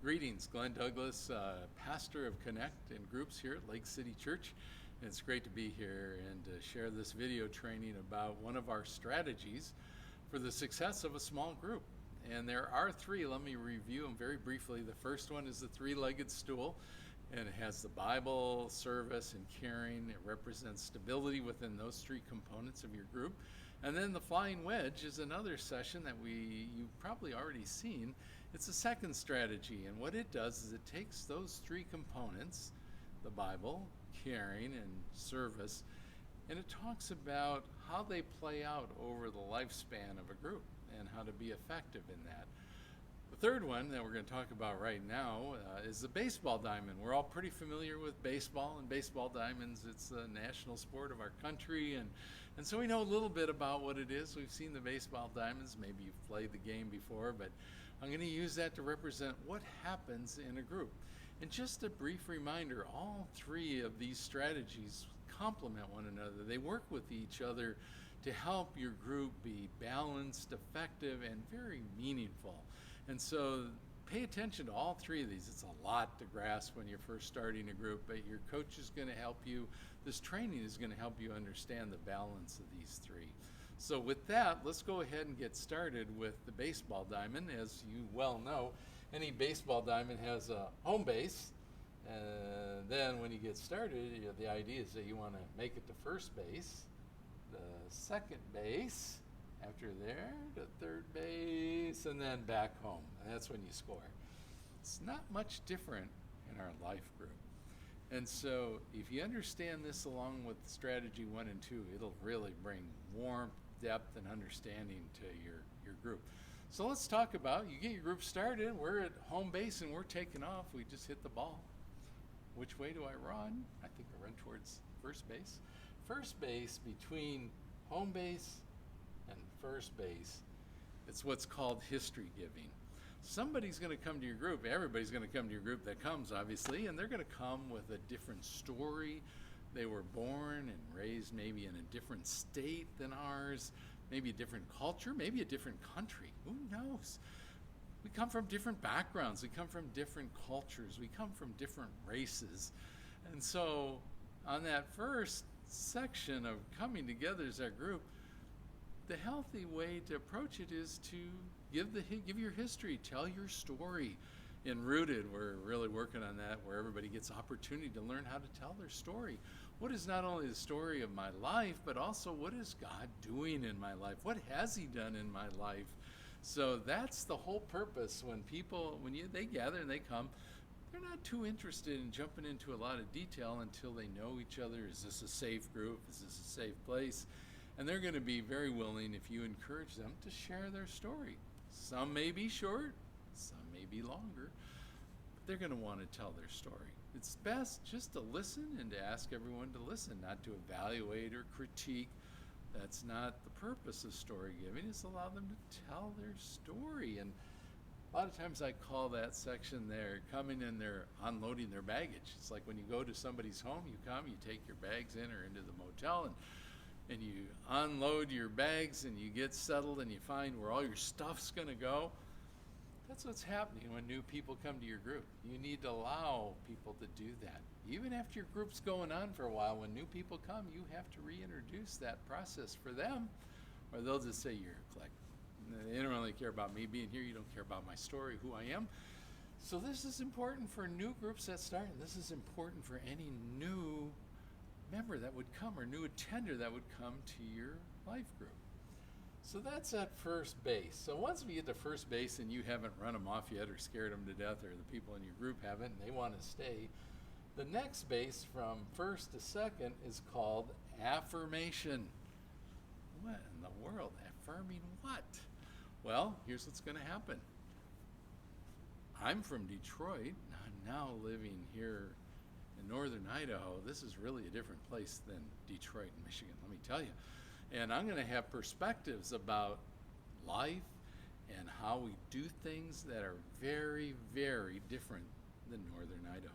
Greetings, Glenn Douglas, pastor of Connect and groups here at Lake City Church. And it's great to be here and to share this video training about one of our strategies for the success of a small group. And there are three. Let me review them very briefly. The first one is the three-legged stool, and it has the Bible, service, and caring. It represents stability within those three components of your group. And then the flying wedge is another session that you've probably already seen. It's a second strategy, and what it does is it takes those three components, the Bible, caring, and service, and it talks about how they play out over the lifespan of a group and how to be effective in that. The third one that we're going to talk about right now is the baseball diamond. We're all pretty familiar with baseball and baseball diamonds. It's a national sport of our country, and so we know a little bit about what it is. We've seen the baseball diamonds. Maybe you've played the game before, but I'm going to use that to represent what happens in a group. And just a brief reminder, all three of these strategies complement one another. They work with each other to help your group be balanced, effective, and very meaningful. And so pay attention to all three of these. It's a lot to grasp when you're first starting a group, but your coach is going to help you. This training is going to help you understand the balance of these three. So with that, let's go ahead and get started with the baseball diamond. As you well know, any baseball diamond has a home base. And then when you get started, the idea is that you want to make it to first base, the second base, after there, to third base, and then back home. And that's when you score. It's not much different in our life group. And so if you understand this along with strategy 1 and 2, it'll really bring warmth, depth, and understanding to your group. So let's talk about, you get your group started, we're at home base and we're taking off. We just hit the ball. Which way do I run? I think I run towards first base. First base between home base and first base, it's what's called history giving. Somebody's going to come to your group, everybody's going to come to your group that comes, obviously, and they're going to come with a different story. They were born and raised maybe in a different state than ours, maybe a different culture, maybe a different country. Who knows? We come from different backgrounds, we come from different cultures, we come from different races. And so on that first section of coming together as our group, the healthy way to approach it is to give your history, tell your story. In Rooted, we're really working on that, where everybody gets opportunity to learn how to tell their story. What is not only the story of my life, but also what is God doing in my life? What has He done in my life? So that's the whole purpose. When they gather and they come, they're not too interested in jumping into a lot of detail until they know each other. Is this a safe group? Is this a safe place? And they're going to be very willing if you encourage them to share their story. Some may be short, some may be longer, but they're going to want to tell their story. It's best just to listen and to ask everyone to listen, not to evaluate or critique. That's not the purpose of story giving. It's allow them to tell their story. And a lot of times I call that section there coming and they're unloading their baggage. It's like when you go to somebody's home, you come, you take your bags in or into the motel, and you unload your bags and you get settled and you find where all your stuff's going to go. That's what's happening when new people come to your group. You need to allow people to do that. Even after your group's going on for a while, when new people come, you have to reintroduce that process for them, or they'll just say you're a clique. They don't really care about me being here. You don't care about my story, who I am. So this is important for new groups that start, and this is important for any new member that would come or new attender that would come to your life group. So that's at first base. So once we get to first base and you haven't run them off yet or scared them to death, or the people in your group haven't and they want to stay, the next base from first to second is called affirmation. What in the world? Affirming what? Well, here's what's going to happen. I'm from Detroit. I'm now living here in northern Idaho. This is really a different place than Detroit, Michigan, let me tell you. And I'm going to have perspectives about life and how we do things that are very, very different than northern Idaho.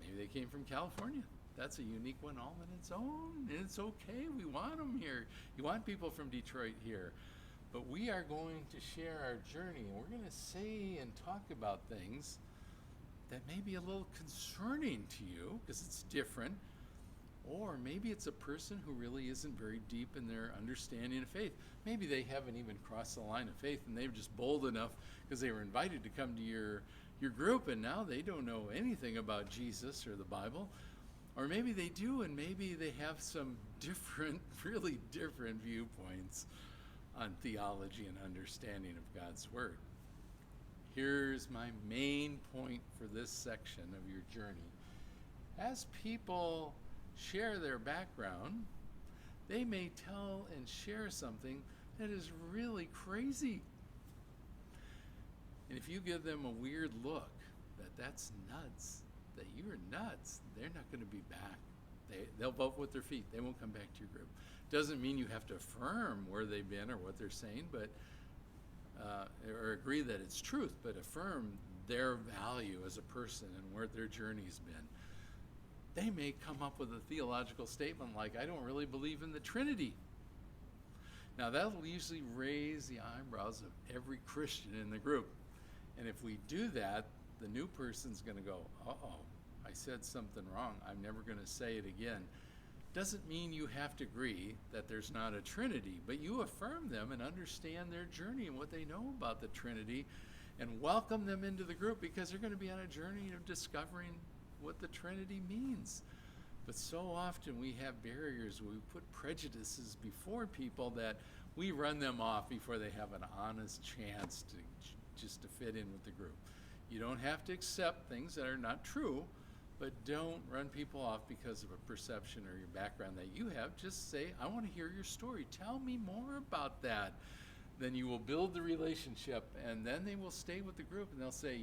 Maybe they came from California. That's a unique one all on its own, and it's okay. We want them here. You want people from Detroit here. But we are going to share our journey, and we're going to say and talk about things that may be a little concerning to you because it's different. Or maybe it's a person who really isn't very deep in their understanding of faith. Maybe they haven't even crossed the line of faith, and they're just bold enough because they were invited to come to your group, and now they don't know anything about Jesus or the Bible. Or maybe they do, and maybe they have some different, really different viewpoints on theology and understanding of God's Word. Here's my main point for this section of your journey. As people share their background, they may tell and share something that is really crazy. And if you give them a weird look, that's nuts, that you're nuts, they're not going to be back. They'll vote with their feet. They won't come back to your group. Doesn't mean you have to affirm where they've been or what they're saying, but or agree that it's truth, but affirm their value as a person and where their journey's been. They may come up with a theological statement like, I don't really believe in the Trinity. Now that'll usually raise the eyebrows of every Christian in the group. And if we do that, the new person's going to go, uh-oh, I said something wrong. I'm never going to say it again. Doesn't mean you have to agree that there's not a Trinity, but you affirm them and understand their journey and what they know about the Trinity and welcome them into the group because they're going to be on a journey of discovering what the Trinity means. But so often we have barriers where we put prejudices before people that we run them off before they have an honest chance to fit in with the group. You don't have to accept things that are not true, but don't run people off because of a perception or your background that you have. Just say, I want to hear your story. Tell me more about that. Then you will build the relationship, and then they will stay with the group, and they'll say,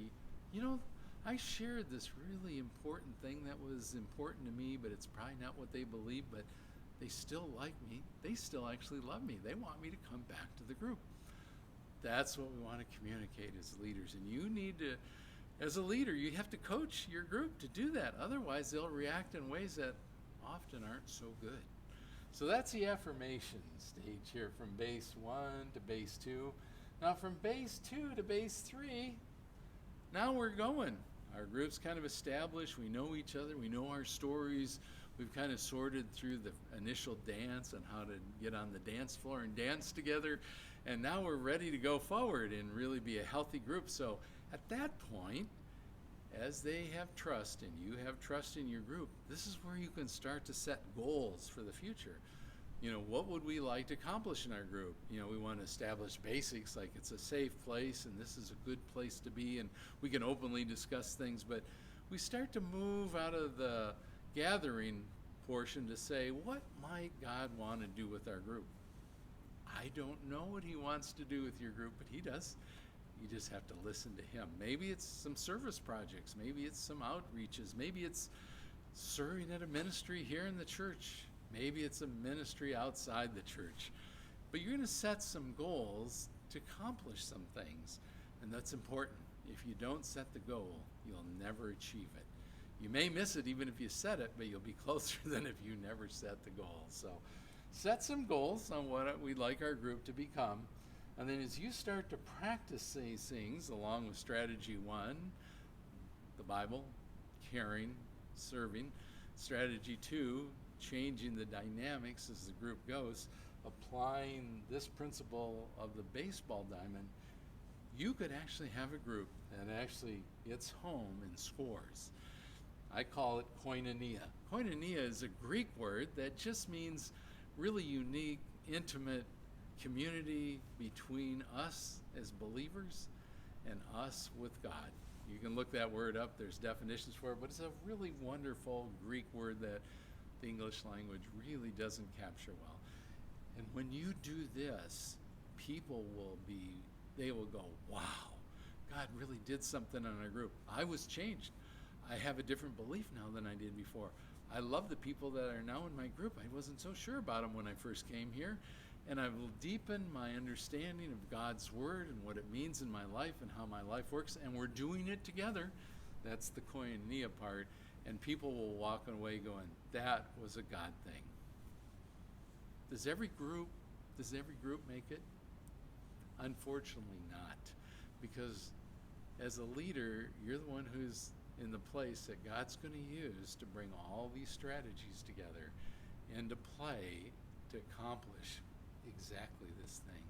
you know, I shared this really important thing that was important to me, but it's probably not what they believe, but they still like me. They still actually love me. They want me to come back to the group. That's what we want to communicate as leaders. And you need to, as a leader, you have to coach your group to do that. Otherwise, they'll react in ways that often aren't so good. So that's the affirmation stage here from base 1 to base 2. Now from base 2 to base 3, now we're going. Our group's kind of established. We know each other. We know our stories. We've kind of sorted through the initial dance and how to get on the dance floor and dance together. And now we're ready to go forward and really be a healthy group. So at that point, as they have trust and you have trust in your group, this is where you can start to set goals for the future. You know, what would we like to accomplish in our group? You know, we want to establish basics like it's a safe place and this is a good place to be and we can openly discuss things, but we start to move out of the gathering portion to say, what might God want to do with our group? I don't know what he wants to do with your group, but he does. You just have to listen to him. Maybe it's some service projects. Maybe it's some outreaches. Maybe it's serving at a ministry here in the church. Maybe it's a ministry outside the church. But you're going to set some goals to accomplish some things, and that's important. If you don't set the goal, you'll never achieve it. You may miss it even if you set it, but you'll be closer than if you never set the goal. So set some goals on what we'd like our group to become. And then as you start to practice these things along with strategy 1, the Bible, caring, serving, strategy 2, changing the dynamics as the group goes, applying this principle of the baseball diamond, you could actually have a group that actually gets home and scores. I call it koinonia. Koinonia is a Greek word that just means really unique, intimate community between us as believers and us with God. You can look that word up. There's definitions for it, but it's a really wonderful Greek word that the English language really doesn't capture well. And when you do this, people they will go, wow, God really did something in our group. I was changed. I have a different belief now than I did before. I love the people that are now in my group. I wasn't so sure about them when I first came here. And I've deepened my understanding of God's word and what it means in my life and how my life works. And we're doing it together. That's the koinonia part. And people will walk away going, that was a God thing. Does every group make it? Unfortunately not, because as a leader, you're the one who's in the place that God's going to use to bring all these strategies together into play to accomplish exactly this thing.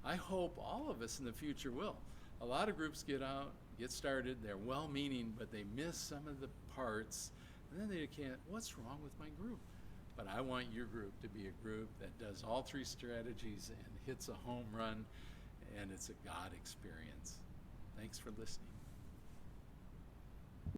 I hope all of us in the future will. A lot of groups get started, they're well-meaning, but they miss some of the parts, and then they can't, what's wrong with my group? But I want your group to be a group that does all three strategies and hits a home run, and it's a God experience. Thanks for listening.